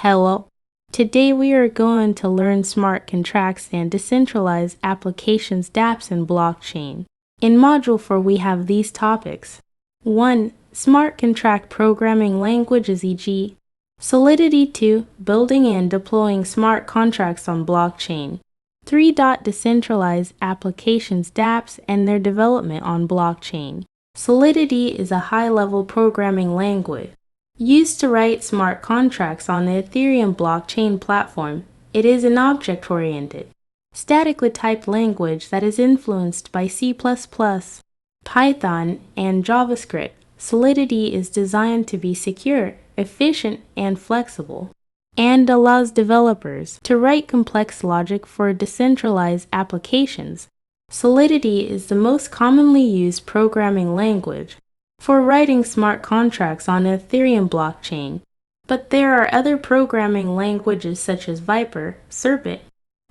Hello. Today we are going to learn smart contracts and decentralized applications DApps and blockchain. In Module 4 we have these topics. 1. Smart contract programming languages e.g. Solidity. 2. Building and deploying smart contracts on blockchain. 3. Decentralized applications DApps and their development on blockchain. Solidity is a high-level programming language used to write smart contracts on the Ethereum blockchain platform. It is an object-oriented, statically typed language that is influenced by C++, Python, and JavaScript. Solidity is designed to be secure, efficient, and flexible, and allows developers to write complex logic for decentralized applications. Solidity is the most commonly used programming language for writing smart contracts on the Ethereum blockchain, but there are other programming languages such as Viper, Serpent,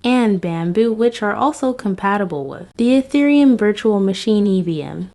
and Bamboo which are also compatible with the Ethereum Virtual Machine EVM.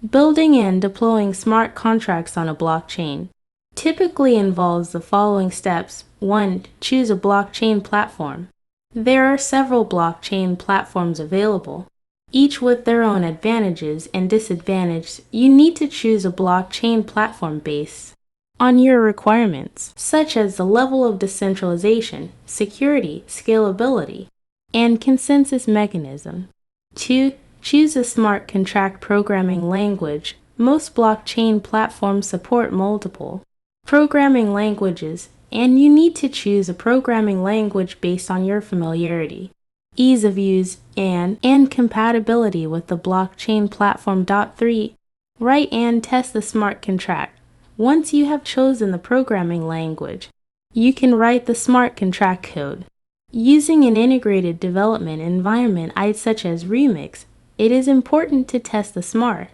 Building and deploying smart contracts on a blockchain typically involves the following steps. 1. Choose a blockchain platform. There are several blockchain platforms available, each with their own advantages and disadvantages. You need to choose a blockchain platform based on your requirements, such as the level of decentralization, security, scalability, and consensus mechanism. 2. Choose a smart contract programming language. Most blockchain platforms support multiple programming languages, and you need to choose a programming language based on your familiarity, ease of use, and compatibility with the blockchain platform. 3. Write and test the smart contract. Once you have chosen the programming language, you can write the smart contract code. Using an integrated development environment such as Remix, it is important to test the smart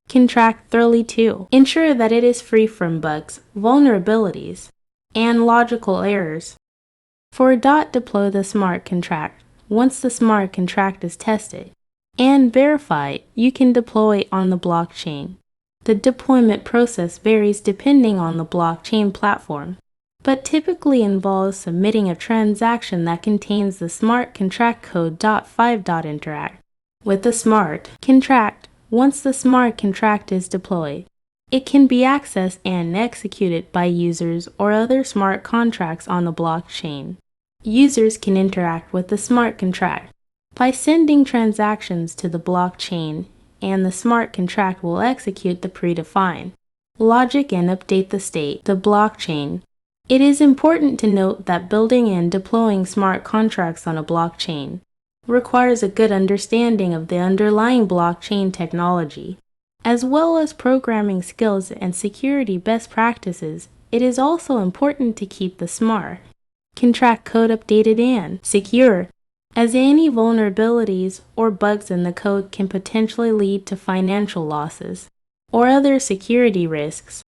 contract thoroughly to ensure that it is free from bugs, vulnerabilities, and logical errors. 4. Deploy the smart contract. Once the smart contract is tested and verified, you can deploy it on the blockchain. The deployment process varies depending on the blockchain platform, but typically involves submitting a transaction that contains the smart contract code. 5. Interact with the smart contract. Once the smart contract is deployed, it can be accessed and executed by users or other smart contracts on the blockchain. Users can interact with the smart contract by sending transactions to the blockchain, and the smart contract will execute the predefined logic and update the state of the blockchain. It is important to note that building and deploying smart contracts on a blockchain requires a good understanding of the underlying blockchain technology, as well as programming skills and security best practices. It is also important to keep the smart contract code updated and secure, as any vulnerabilities or bugs in the code can potentially lead to financial losses or other security risks.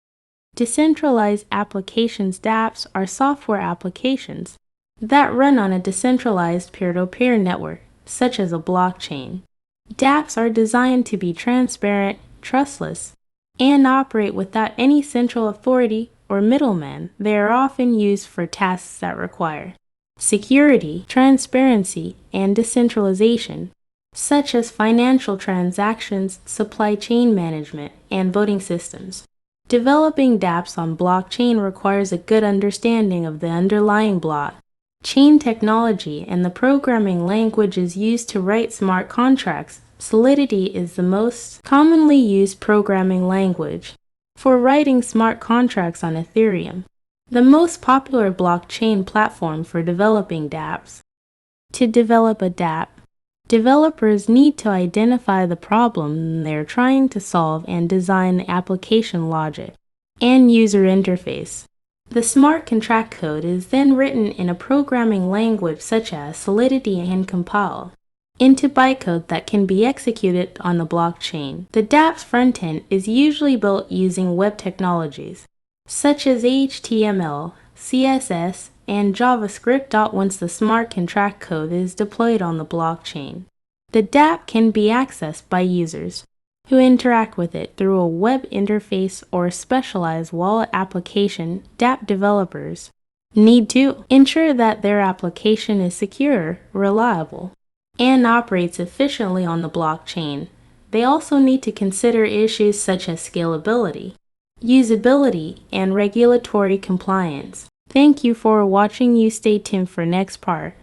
Decentralized applications DApps are software applications that run on a decentralized peer-to-peer network, such as a blockchain. DApps are designed to be transparent, trustless, and operate without any central authority or middleman. They are often used for tasks that require security, transparency, and decentralization, such as financial transactions, supply chain management, and voting systems. Developing DApps on blockchain requires a good understanding of the underlying blockchain technology and the programming languages used to write smart contracts. Solidity is the most commonly used programming language for writing smart contracts on Ethereum, the most popular blockchain platform for developing DApps. To develop a DApp, developers need to identify the problem they're trying to solve and design the application logic and user interface. The smart contract code is then written in a programming language such as Solidity and compiled into bytecode that can be executed on the blockchain. The DApps frontend is usually built using web technologies such as HTML, CSS, and JavaScript. Once the smart contract code is deployed on the blockchain, the DApp can be accessed by users who interact with it through a web interface or a specialized wallet application. DApp developers need to ensure that their application is secure, reliable, and operates efficiently on the blockchain. They also need to consider issues such as scalability, usability, and regulatory compliance. Thank you for watching. You stay tuned for next part.